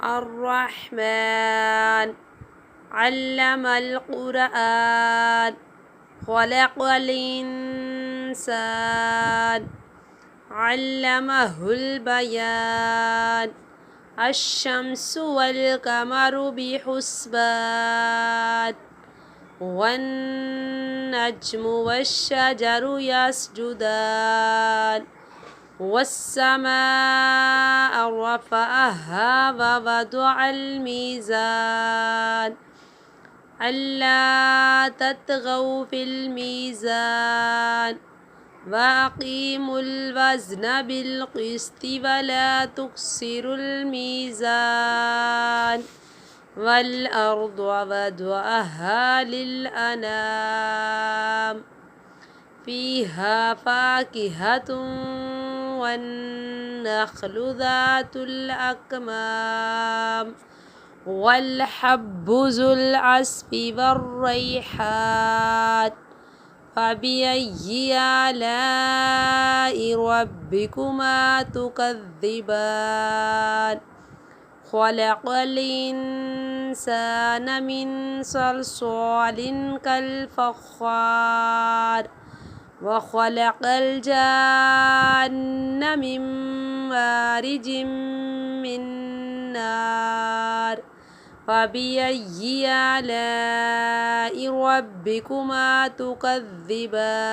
الرحمن علم القرآن خلق الإنسان علمه البيان الشمس والقمر بحسبان والنجم والشجر يسجدان والسماء رفعها ووضع الميزان ألا تطغوا في الميزان وأقيموا الوزن بالقسط ولا تخسروا الميزان والأرض وضعها للأنام فيها فاكهة والنخل ذات الأكمام والحب ذو العصف والريحان فبأي آلاء ربكما تكذبان خلق الإنسان من صلصال كالفخار وخلق الجان من مارج من نار فبأي آلاء ربكما تكذبان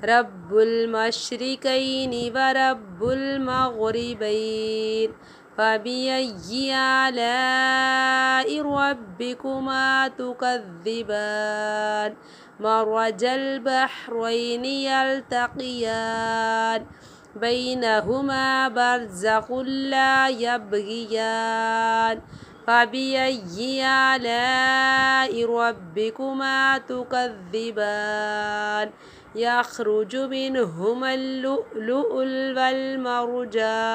رب المشرقين ورب المغربين فبأي آلاء ربكما تكذبان مرج البحرين يلتقيان بينهما برزخ لا يبغيان فبأي آلاء ربكما تكذبان يخرج منهما اللؤلؤ والمرجان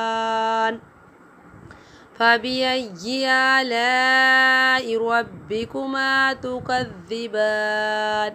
فبأي آلاء ربكما تكذبان